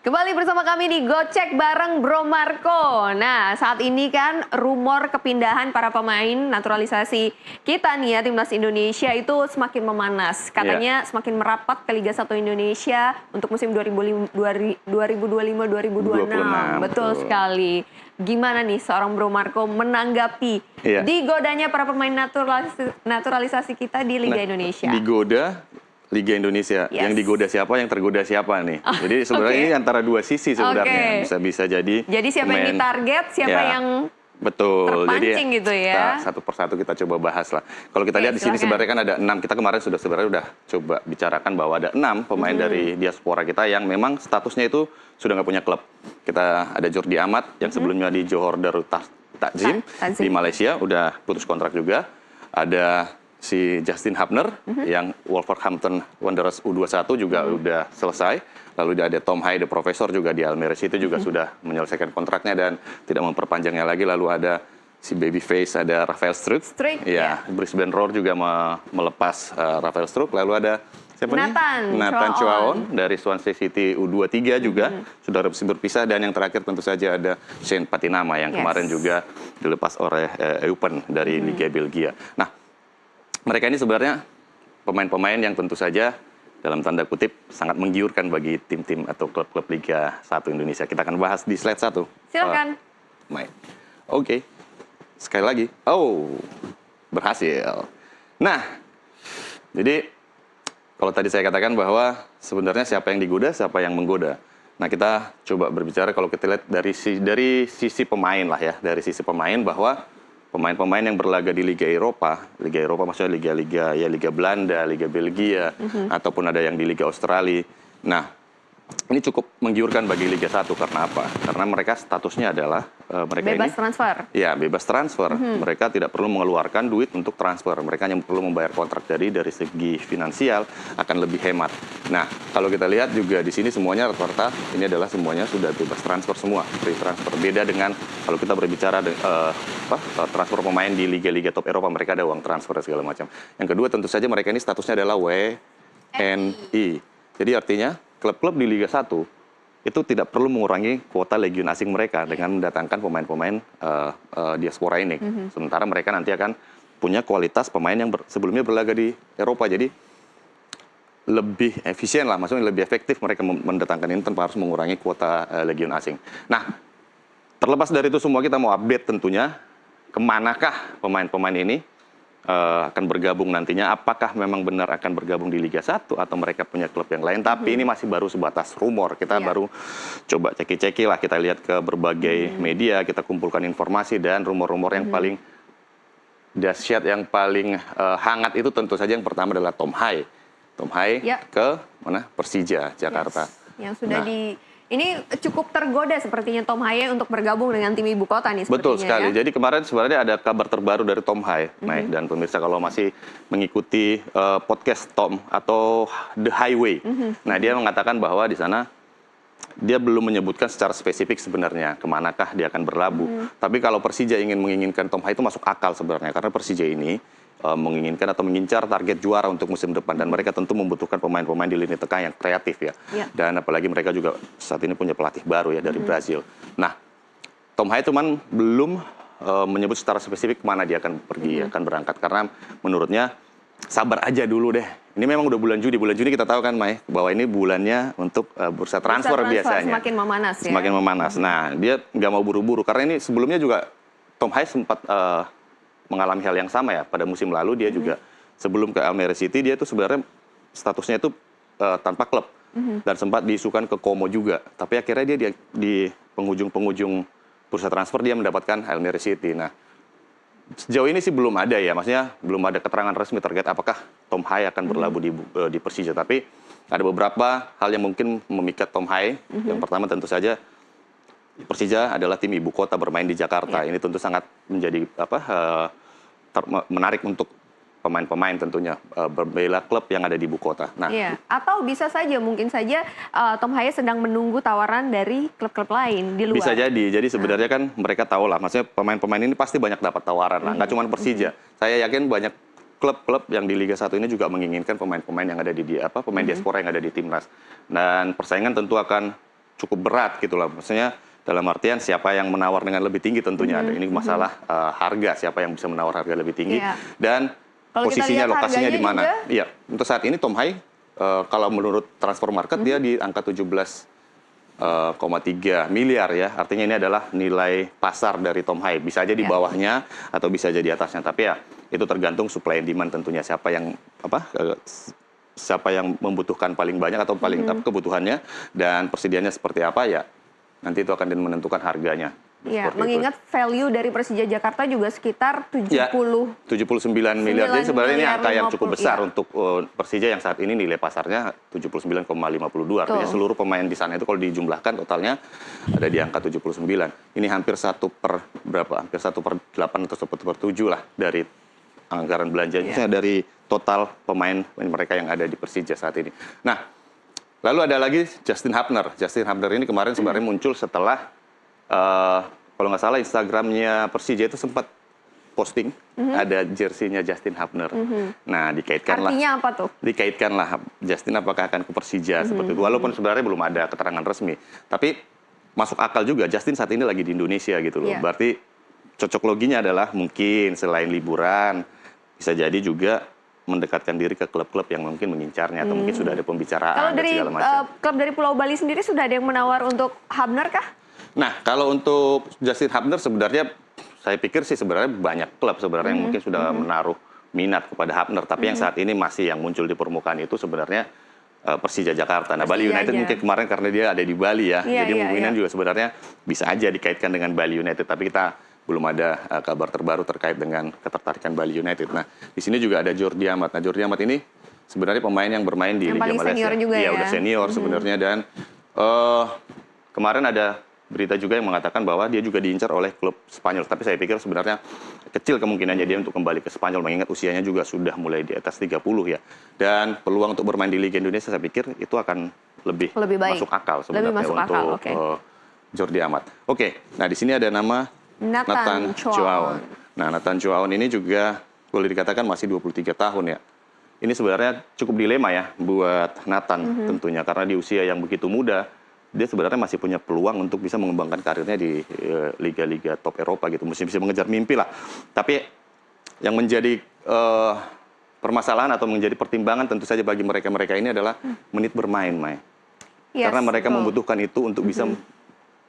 Kembali bersama kami di Gocek bareng Bro Marco. Nah, saat ini kan rumor kepindahan para pemain naturalisasi kita nih ya, Timnas Indonesia itu semakin memanas. Katanya semakin merapat ke Liga 1 Indonesia untuk musim 2025-2026. Betul sekali. Gimana nih seorang Bro Marco menanggapi digodanya para pemain naturalisasi kita di Liga Indonesia? Digoda Liga Indonesia, yang digoda siapa, yang tergoda siapa nih. Jadi sebenarnya ini antara dua sisi sebenarnya, bisa jadi. Jadi siapa yang ditarget, siapa yang terpancing gitu ya. Kita satu persatu kita coba bahas lah. Kalau kita lihat di sini sebenarnya kan ada 6, kita kemarin sudah coba bicarakan bahwa ada 6 pemain dari diaspora kita yang memang statusnya itu sudah nggak punya klub. Kita ada Jordi Amat yang sebelumnya di Johor Darul Takzim di Malaysia, udah putus kontrak juga. Ada si Justin Hubner yang Wolverhampton Wanderers U21 juga udah selesai. Lalu ada Tom Haye, the Professor juga di Almere City juga sudah menyelesaikan kontraknya dan tidak memperpanjangnya lagi. Lalu ada si Babyface, ada Rafael Struijk. Brisbane Roar juga melepas Rafael Struijk. Lalu ada siapa Nathan Choaon dari Swansea City U23 juga sudah resmi berpisah. Dan yang terakhir tentu saja ada Shane Patinama yang kemarin juga dilepas oleh Eupen dari Liga Belgia. Nah, mereka ini sebenarnya pemain-pemain yang tentu saja dalam tanda kutip sangat menggiurkan bagi tim-tim atau klub-klub Liga 1 Indonesia. Kita akan bahas di slide 1. Silakan. Oke. Sekali lagi. Berhasil. Nah, jadi kalau tadi saya katakan bahwa sebenarnya siapa yang digoda, siapa yang menggoda. Nah, kita coba berbicara kalau kita lihat dari sisi pemain lah ya, dari sisi pemain bahwa pemain-pemain yang berlaga di Liga Eropa maksudnya Liga Belanda, Liga Belgia, ataupun ada yang di Liga Australia. Nah, ini cukup menggiurkan bagi Liga 1 karena apa? Karena mereka statusnya adalah bebas transfer. Ya, bebas transfer. Mereka tidak perlu mengeluarkan duit untuk transfer. Mereka hanya perlu membayar kontrak dari segi finansial akan lebih hemat. Nah, kalau kita lihat juga di sini semuanya rata-rata ini adalah semuanya sudah bebas transfer semua, free transfer. Beda dengan kalau kita berbicara transfer pemain di liga-liga top Eropa, mereka ada uang transfer segala macam. Yang kedua tentu saja mereka ini statusnya adalah WNI. Jadi artinya klub-klub di Liga 1 itu tidak perlu mengurangi kuota legion asing mereka dengan mendatangkan pemain-pemain diaspora ini. Sementara mereka nanti akan punya kualitas pemain yang sebelumnya berlaga di Eropa. Jadi lebih efisien lah, maksudnya lebih efektif mereka mendatangkan ini tanpa harus mengurangi kuota legion asing. Nah, terlepas dari itu semua kita mau update tentunya kemanakah pemain-pemain ini akan bergabung nantinya, apakah memang benar akan bergabung di Liga 1 atau mereka punya klub yang lain, tapi ini masih baru sebatas rumor. Kita baru coba ceki-ceki lah, kita lihat ke berbagai media, kita kumpulkan informasi dan rumor-rumor yang paling dahsyat, yang paling hangat itu tentu saja yang pertama adalah Tom Haye. Tom Haye ke mana? Persija Jakarta. Yang sudah ini cukup tergoda sepertinya Tom Haye untuk bergabung dengan tim ibu kota nih. Betul sekali. Jadi kemarin sebenarnya ada kabar terbaru dari Tom Haye. Dan pemirsa kalau masih mengikuti podcast Tom atau The Highway, nah dia mengatakan bahwa di sana dia belum menyebutkan secara spesifik sebenarnya kemanakah dia akan berlabuh. Tapi kalau Persija menginginkan Tom Haye itu masuk akal sebenarnya, karena Persija ini menginginkan atau mengincar target juara untuk musim depan, dan mereka tentu membutuhkan pemain-pemain di lini tengah yang kreatif ya. Dan apalagi mereka juga saat ini punya pelatih baru ya dari Brazil. Nah, Tom Haye cuman belum menyebut secara spesifik kemana dia akan pergi, akan berangkat, karena menurutnya sabar aja dulu deh. Ini memang udah bulan Juni kita tahu kan Mai, bahwa ini bulannya untuk bursa transfer biasanya. Semakin memanas ya. Semakin memanas. Nah, dia nggak mau buru-buru karena ini sebelumnya juga Tom Haye sempat mengalami hal yang sama ya. Pada musim lalu dia juga sebelum ke Almere City dia itu sebenarnya statusnya itu tanpa klub dan sempat diisukan ke Como juga. Tapi akhirnya dia di penghujung bursa transfer dia mendapatkan Almere City. Nah, sejauh ini sih belum ada ya, maksudnya belum ada keterangan resmi terkait apakah Tom Haye akan berlabuh di Persija. Tapi ada beberapa hal yang mungkin memikat Tom Haye. Yang pertama tentu saja Persija adalah tim ibu kota bermain di Jakarta. Ini tentu sangat menjadi menarik untuk pemain-pemain tentunya berbela klub yang ada di ibu kota. Nah, atau bisa saja mungkin saja Tom Haye sedang menunggu tawaran dari klub-klub lain di luar. Bisa jadi. Jadi sebenarnya kan mereka tahu lah, maksudnya pemain-pemain ini pasti banyak dapat tawaran lah. Nggak cuma Persija. Saya yakin banyak klub-klub yang di Liga 1 ini juga menginginkan pemain-pemain yang ada pemain diaspora yang ada di timnas. Dan persaingan tentu akan cukup berat gitu lah. Maksudnya dalam artian siapa yang menawar dengan lebih tinggi tentunya. Ini masalah harga, siapa yang bisa menawar harga lebih tinggi. Iya. Dan Kalau kita posisinya, lihat lokasinya di harganya mana. juga. Iya, untuk saat ini Tom High, kalau menurut transfer market dia di angka 17,3 miliar ya. Artinya ini adalah nilai pasar dari Tom High. Bisa aja di bawahnya atau bisa jadi atasnya. Tapi ya itu tergantung supply and demand tentunya. Siapa yang membutuhkan paling banyak atau paling kebutuhannya dan persediaannya seperti apa ya. Nanti itu akan menentukan harganya. Ya, Seperti mengingat value dari Persija Jakarta juga sekitar 79 miliar. Jadi sebenarnya ini angka yang cukup besar untuk Persija yang saat ini nilai pasarnya 79,52. Artinya seluruh pemain di sana itu kalau dijumlahkan totalnya ada di angka 79. Ini hampir 1 per berapa? Hampir 1 per 8 atau 1 per 7 lah dari anggaran belanjanya dari total pemain mereka yang ada di Persija saat ini. Nah, lalu ada lagi Justin Hubner. Justin Hubner ini kemarin sebenarnya muncul setelah kalau nggak salah Instagramnya Persija itu sempat posting ada jersinya Justin Hubner. Nah, dikaitkanlah. Artinya apa tuh? Dikaitkanlah Justin apakah akan ke Persija seperti itu. Walaupun sebenarnya belum ada keterangan resmi. Tapi masuk akal juga Justin saat ini lagi di Indonesia gitu loh. Berarti cocok loginya adalah mungkin selain liburan bisa jadi juga mendekatkan diri ke klub-klub yang mungkin mengincarnya atau mungkin sudah ada pembicaraan Kalau dari segala macam. klub dari Pulau Bali sendiri sudah ada yang menawar untuk Hubner kah? Nah, kalau untuk Justin Hubner sebenarnya saya pikir sih sebenarnya banyak klub sebenarnya yang mungkin sudah menaruh minat kepada Hubner, tapi yang saat ini masih yang muncul di permukaan itu sebenarnya Persija Jakarta. Nah, Bali United mungkin kemarin karena dia ada di Bali ya, jadi kemungkinan juga sebenarnya bisa aja dikaitkan dengan Bali United, tapi kita belum ada kabar terbaru terkait dengan ketertarikan Bali United. Nah, di sini juga ada Jordi Amat. Nah, Jordi Amat ini sebenarnya pemain yang bermain di Liga Malaysia. Senior juga ya. Udah senior sebenarnya dan kemarin ada berita juga yang mengatakan bahwa dia juga diincar oleh klub Spanyol. Tapi saya pikir sebenarnya kecil kemungkinannya dia untuk kembali ke Spanyol, mengingat usianya juga sudah mulai di atas 30 ya. Dan peluang untuk bermain di Liga Indonesia saya pikir itu akan lebih baik. masuk akal sebenarnya untuk Jordi Amat. Oke, nah di sini ada nama Nathan Choaon. Nah, Nathan Choaon ini juga boleh dikatakan masih 23 tahun ya. Ini sebenarnya cukup dilema ya buat Nathan tentunya, karena di usia yang begitu muda, dia sebenarnya masih punya peluang untuk bisa mengembangkan karirnya di liga-liga top Eropa gitu. Mesti bisa mengejar mimpi lah. Tapi yang menjadi permasalahan atau menjadi pertimbangan tentu saja bagi mereka-mereka ini adalah menit bermain, Mai. Karena mereka membutuhkan itu untuk bisa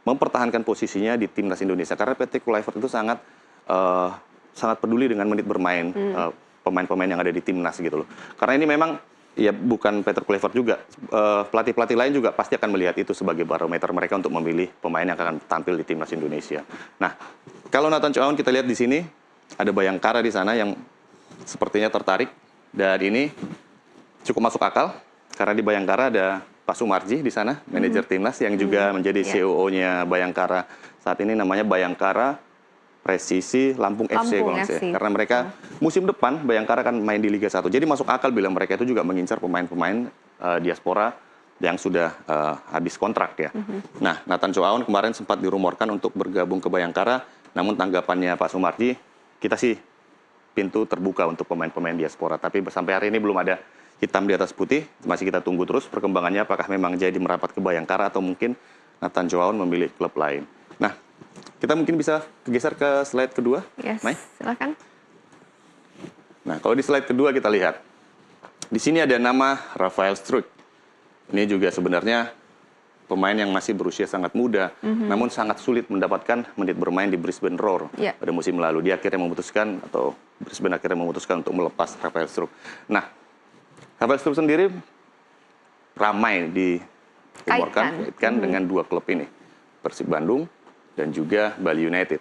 mempertahankan posisinya di timnas Indonesia. Karena Patrick Kluivert itu sangat peduli dengan menit bermain pemain-pemain yang ada di timnas gitu loh. Karena ini memang ya bukan Patrick Kluivert juga, pelatih-pelatih lain juga pasti akan melihat itu sebagai barometer mereka untuk memilih pemain yang akan tampil di timnas Indonesia. Nah, kalau Nathan Choaon kita lihat di sini ada Bayangkara di sana yang sepertinya tertarik, dan ini cukup masuk akal karena di Bayangkara ada Pak Sumarji di sana, manajer timnas yang juga menjadi COO-nya Bayangkara saat ini, namanya Bayangkara Presisi Lampung FC, karena mereka musim depan Bayangkara akan main di Liga 1. Jadi masuk akal bila mereka itu juga mengincar pemain-pemain diaspora yang sudah habis kontrak ya. Nah, Nathan Choaon kemarin sempat dirumorkan untuk bergabung ke Bayangkara, namun tanggapannya Pak Sumarji, kita sih pintu terbuka untuk pemain-pemain diaspora. Tapi sampai hari ini belum ada hitam di atas putih, masih kita tunggu terus perkembangannya apakah memang jadi merapat ke Bayangkara atau mungkin Nathan Choaon memilih klub lain. Nah, kita mungkin bisa geser ke slide kedua, Mai? Silakan. Nah, kalau di slide kedua kita lihat, di sini ada nama Rafael Struijk. Ini juga sebenarnya pemain yang masih berusia sangat muda, namun sangat sulit mendapatkan menit bermain di Brisbane Roar pada musim lalu. Dia akhirnya memutuskan, atau Brisbane akhirnya memutuskan untuk melepas Rafael Struijk. Nah, Rafael Struijk sendiri ramai dikaitkan dengan dua klub ini, Persib Bandung dan juga Bali United.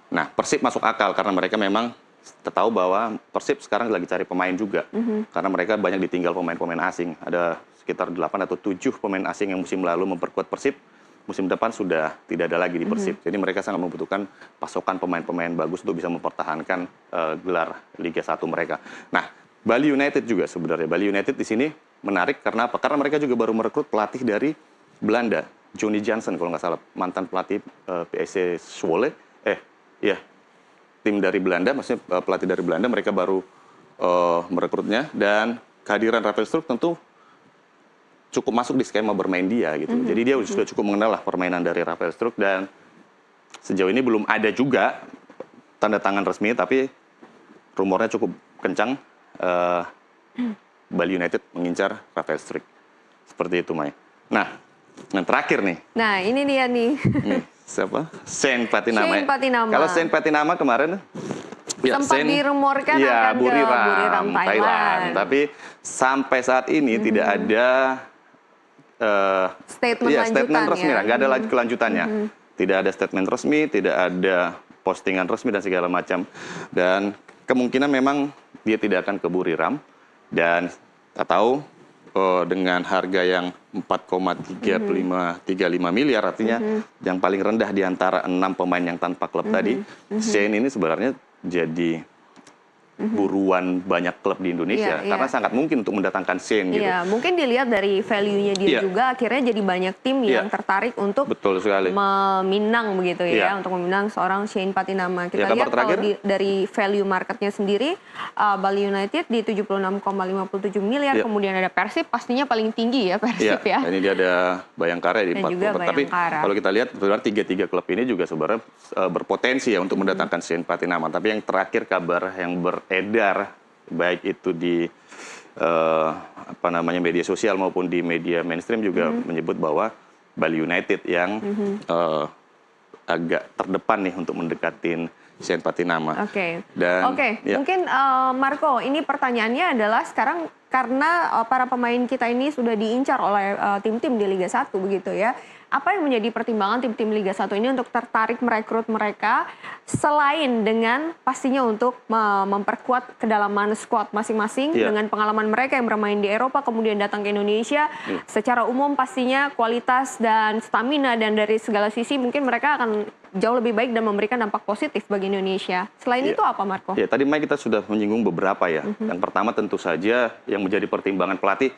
Nah, Persib masuk akal karena mereka memang tahu bahwa Persib sekarang lagi cari pemain juga. Karena mereka banyak ditinggal pemain-pemain asing. Ada sekitar 8 atau 7 pemain asing yang musim lalu memperkuat Persib. Musim depan sudah tidak ada lagi di Persib. Jadi mereka sangat membutuhkan pasokan pemain-pemain bagus untuk bisa mempertahankan gelar Liga 1 mereka. Nah, Bali United juga sebenarnya. Bali United di sini menarik karena apa? Karena mereka juga baru merekrut pelatih dari Belanda. Johnny Jansen kalau nggak salah, mantan pelatih PSC Zwolle, tim dari Belanda, maksudnya pelatih dari Belanda, mereka baru merekrutnya, dan kehadiran Rafael Struijk tentu cukup masuk di skema bermain dia gitu. Jadi dia sudah cukup mengenal lah permainan dari Rafael Struijk, dan sejauh ini belum ada juga tanda tangan resmi, tapi rumornya cukup kencang Bali United mengincar Rafael Struijk. Seperti itu, Mai. Nah, yang terakhir nih. Nah, ini dia nih. Siapa? Shane Patinama. Shane Patinama. Kalau Shane Patinama kemarin sempat dirumorkan akan ke Buriram, Thailand. Tapi sampai saat ini tidak ada statement resmi, nggak ada lagi kelanjutannya. Tidak ada statement resmi, tidak ada postingan resmi dan segala macam. Dan kemungkinan memang dia tidak akan ke Buriram, dan kita tahu dengan harga yang 4,35 miliar, artinya yang paling rendah di antara 6 pemain yang tanpa klub tadi, Shane ini sebenarnya jadi buruan banyak klub di Indonesia, karena sangat mungkin untuk mendatangkan Shane gitu. Mungkin dilihat dari value-nya dia juga, akhirnya jadi banyak tim yang tertarik untuk meminang begitu untuk meminang seorang Shane Patinama. Kita lihat kalau dari value marketnya sendiri, Bali United di 76,57 miliar, kemudian ada Persib, pastinya paling tinggi ya Persib ya. Ini dia ada Bayangkara di 40. Tapi kalau kita lihat sebenarnya tiga klub ini juga sebenarnya berpotensi ya untuk mendatangkan Shane Patinama. Tapi yang terakhir kabar yang beredar baik itu di media sosial maupun di media mainstream juga menyebut bahwa Bali United yang agak terdepan nih untuk mendekatin Shane Patinama. Mungkin Marco, ini pertanyaannya adalah sekarang karena para pemain kita ini sudah diincar oleh tim-tim di Liga 1 begitu ya. Apa yang menjadi pertimbangan tim-tim Liga 1 ini untuk tertarik merekrut mereka, selain dengan pastinya untuk memperkuat kedalaman skuad masing-masing dengan pengalaman mereka yang bermain di Eropa kemudian datang ke Indonesia. Secara umum pastinya kualitas dan stamina dan dari segala sisi mungkin mereka akan jauh lebih baik dan memberikan dampak positif bagi Indonesia. Selain itu apa, Marco? Ya, tadi Mai kita sudah menyinggung beberapa ya. Yang pertama tentu saja yang menjadi pertimbangan pelatih,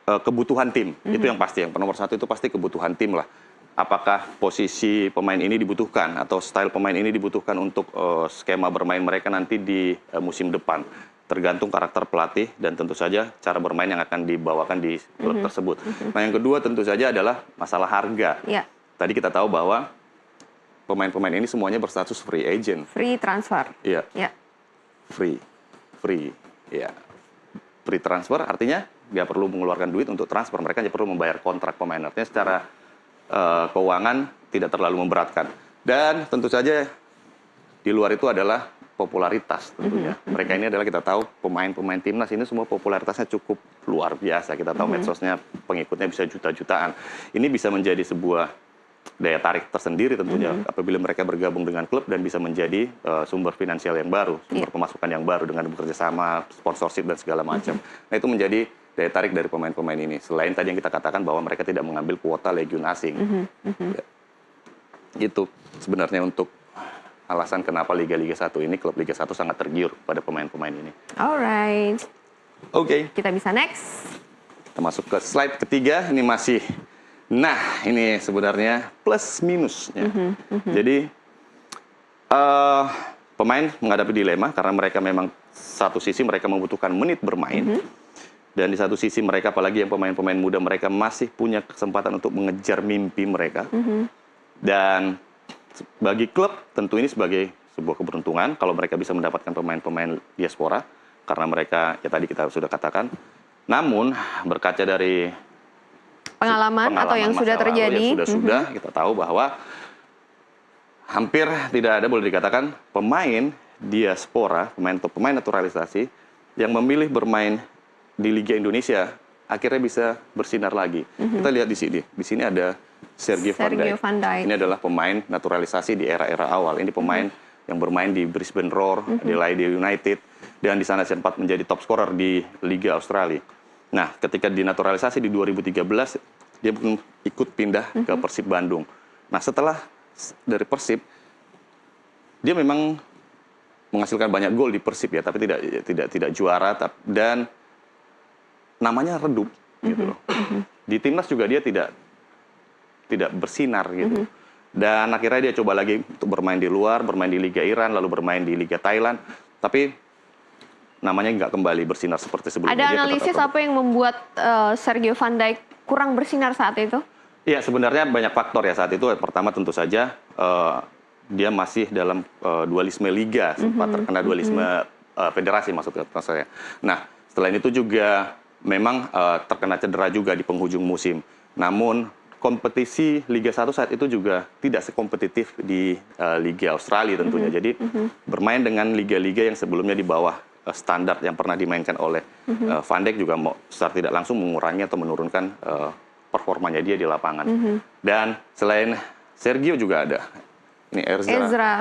kebutuhan tim. Itu yang pasti. Yang nomor satu itu pasti kebutuhan tim lah. Apakah posisi pemain ini dibutuhkan atau style pemain ini dibutuhkan untuk skema bermain mereka nanti di musim depan. Tergantung karakter pelatih dan tentu saja cara bermain yang akan dibawakan di klub tersebut. Nah, yang kedua tentu saja adalah masalah harga. Tadi kita tahu bahwa pemain-pemain ini semuanya berstatus free agent. Free transfer. Iya. Free. Ya. Free transfer artinya nggak perlu mengeluarkan duit untuk transfer. Mereka hanya perlu membayar kontrak pemain. Artinya secara keuangan tidak terlalu memberatkan. Dan tentu saja di luar itu adalah popularitas tentunya. Mereka ini adalah kita tahu pemain-pemain timnas ini semua popularitasnya cukup luar biasa. Kita tahu medsosnya pengikutnya bisa juta-jutaan. Ini bisa menjadi sebuah daya tarik tersendiri tentunya apabila mereka bergabung dengan klub dan bisa menjadi sumber finansial yang baru, sumber pemasukan yang baru dengan bekerja sama, sponsorship dan segala macam. Nah, itu menjadi daya tarik dari pemain-pemain ini. Selain tadi yang kita katakan bahwa mereka tidak mengambil kuota legion asing. Itu sebenarnya untuk alasan kenapa Liga 1 ini, klub Liga 1 sangat tergiur pada pemain-pemain ini. Alright. Kita bisa next. Kita masuk ke slide ketiga. Ini masih, nah ini sebenarnya plus minusnya. Jadi pemain menghadapi dilema karena mereka memang satu sisi mereka membutuhkan menit bermain. Dan di satu sisi mereka, apalagi yang pemain-pemain muda, mereka masih punya kesempatan untuk mengejar mimpi mereka. Dan bagi klub, tentu ini sebagai sebuah keberuntungan kalau mereka bisa mendapatkan pemain-pemain diaspora. Karena mereka, ya tadi kita sudah katakan. Namun, berkaca dari pengalaman atau yang sudah terjadi. Sudah kita tahu bahwa hampir tidak ada, boleh dikatakan, pemain diaspora, pemain naturalisasi, yang memilih bermain di Liga Indonesia akhirnya bisa bersinar lagi. Kita lihat di sini. Di sini ada Sergio Van Dijk. Ini adalah pemain naturalisasi di era-era awal. Ini pemain yang bermain di Brisbane Roar, di Adelaide United, dan di sana sempat menjadi top scorer di Liga Australia. Nah, ketika dinaturalisasi di 2013, dia pun ikut pindah ke Persib Bandung. Nah, setelah dari Persib, dia memang menghasilkan banyak gol di Persib ya, tapi tidak juara dan namanya redup gitu loh. Di timnas juga dia tidak bersinar gitu. Dan akhirnya dia coba lagi untuk bermain di luar, bermain di Liga Iran, lalu bermain di Liga Thailand. Tapi namanya nggak kembali bersinar seperti sebelumnya. Ada analisis apa yang membuat Sergio Van Dijk kurang bersinar saat itu? Iya, sebenarnya banyak faktor ya saat itu. Pertama tentu saja dia masih dalam dualisme liga, sempat terkena dualisme federasi maksudnya saya. Nah, selain itu juga memang terkena cedera juga di penghujung musim. Namun kompetisi Liga 1 saat itu juga tidak sekompetitif di Liga Australia tentunya. Jadi bermain dengan liga-liga yang sebelumnya di bawah standar yang pernah dimainkan oleh Van Dijk juga secara tidak langsung mengurangi atau menurunkan performanya dia di lapangan. Dan selain Sergio juga ada ini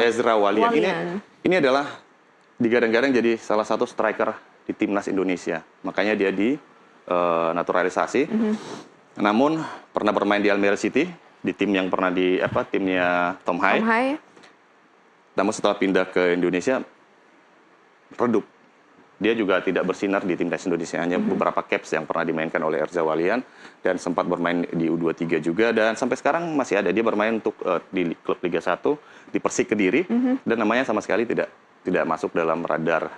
Ezra Walian. Ini adalah digadang-gadang jadi salah satu striker di timnas Indonesia. Makanya dia di naturalisasi. Namun pernah bermain di Almere City di tim yang pernah timnya Tom Hai. Namun setelah pindah ke Indonesia redup. Dia juga tidak bersinar di timnas Indonesia, hanya beberapa caps yang pernah dimainkan oleh Ezra Walian dan sempat bermain di U23 juga dan sampai sekarang masih ada. Dia bermain untuk di klub Liga 1 di Persik Kediri dan namanya sama sekali tidak masuk dalam radar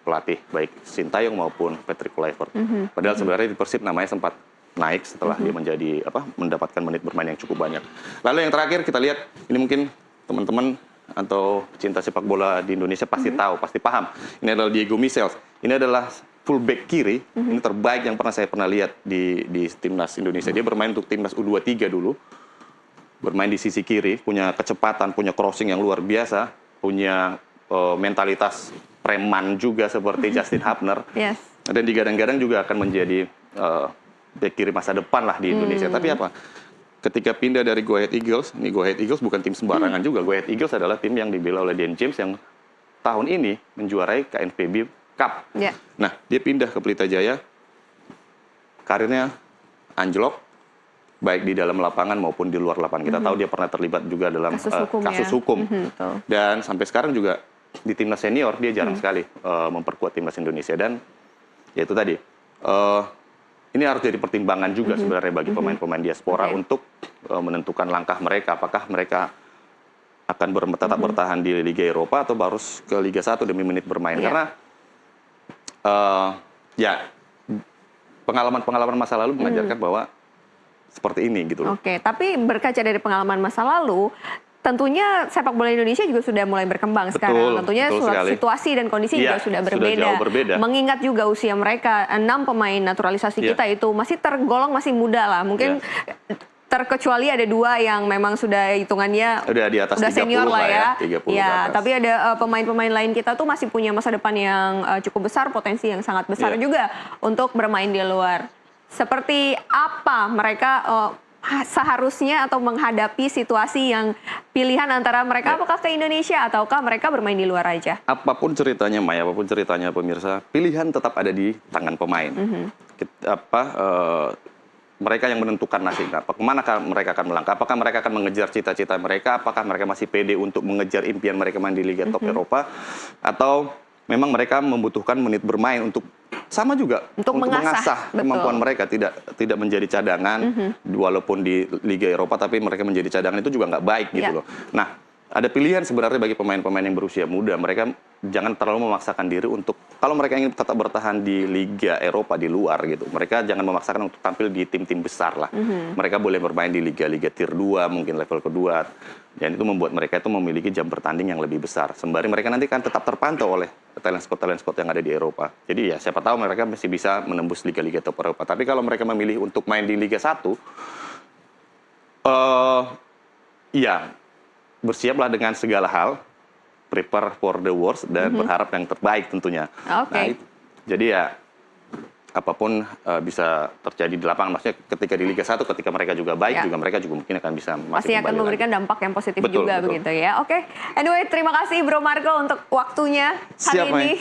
pelatih baik Sintayong maupun Patrick Kluivert. Padahal sebenarnya di Persib namanya sempat naik setelah dia mendapatkan menit bermain yang cukup banyak. Lalu yang terakhir kita lihat ini mungkin teman-teman atau pecinta sepak bola di Indonesia pasti tahu, pasti paham. Ini adalah Diego Michels. Ini adalah fullback kiri, ini terbaik yang saya pernah lihat di timnas Indonesia. Dia bermain untuk timnas U23 dulu. Bermain di sisi kiri, punya kecepatan, punya crossing yang luar biasa, punya mentalitas preman juga seperti Justin Hubner. Yes. Dan digadang-gadang juga akan menjadi back kiri masa depan lah di Indonesia. Tapi apa? Ketika pindah dari Go Ahead Eagles, ini Go Ahead Eagles bukan tim sembarangan juga. Go Ahead Eagles adalah tim yang dibela oleh Dan James yang tahun ini menjuarai KNPB Cup. Yeah. Nah, dia pindah ke Pelita Jaya, karirnya anjlok, baik di dalam lapangan maupun di luar lapangan. Kita tahu dia pernah terlibat juga dalam kasus hukum. Dan sampai sekarang juga di timnas senior, dia jarang sekali memperkuat timnas Indonesia. Dan ya itu tadi, ini harus jadi pertimbangan juga sebenarnya bagi pemain-pemain diaspora untuk menentukan langkah mereka. Apakah mereka akan tetap bertahan di Liga Eropa atau harus ke Liga 1 demi menit bermain. Karena pengalaman-pengalaman masa lalu mengajarkan bahwa seperti ini gitu loh. Oke, tapi berkaca dari pengalaman masa lalu, tentunya sepak bola Indonesia juga sudah mulai berkembang sekarang. Tentunya situasi dan kondisi juga sudah berbeda. Sudah jauh berbeda. Mengingat juga usia mereka, 6 pemain naturalisasi kita itu masih tergolong masih muda lah. Mungkin terkecuali ada 2 yang memang sudah hitungannya udah di atas 30 senior lah ya. 30 tapi ada pemain-pemain lain kita tuh masih punya masa depan yang cukup besar, potensi yang sangat besar juga untuk bermain di luar. Seperti apa mereka seharusnya atau menghadapi situasi yang pilihan antara mereka apakah ke Indonesia ataukah mereka bermain di luar aja? Apapun ceritanya Maya, apapun ceritanya pemirsa, pilihan tetap ada di tangan pemain. Mereka yang menentukan nasib. Kemana mereka akan melangkah? Apakah mereka akan mengejar cita-cita mereka? Apakah mereka masih pede untuk mengejar impian mereka main di Liga Top Eropa? Atau memang mereka membutuhkan menit bermain untuk sama juga untuk mengasah kemampuan mereka, tidak menjadi cadangan walaupun di Liga Eropa, tapi mereka menjadi cadangan itu juga nggak baik gitu loh. Nah, ada pilihan sebenarnya bagi pemain-pemain yang berusia muda. Mereka jangan terlalu memaksakan diri untuk, kalau mereka ingin tetap bertahan di Liga Eropa di luar gitu, mereka jangan memaksakan untuk tampil di tim-tim besar lah. Mereka boleh bermain di liga-liga tier 2, mungkin level kedua. Dan itu membuat mereka itu memiliki jam bertanding yang lebih besar. Sembari mereka nanti kan tetap terpantau oleh talent squad yang ada di Eropa. Jadi ya siapa tahu mereka masih bisa menembus liga-liga top Eropa. Tapi kalau mereka memilih untuk main di Liga 1, bersiaplah dengan segala hal, prepare for the worst dan berharap yang terbaik tentunya. Nah, jadi ya apapun bisa terjadi di lapangan. Maksudnya ketika di Liga 1, ketika mereka juga baik, juga mereka juga mungkin akan bisa pasti akan memberikan dampak yang positif juga begitu ya. Oke, anyway terima kasih Bro Marco untuk waktunya hari ini.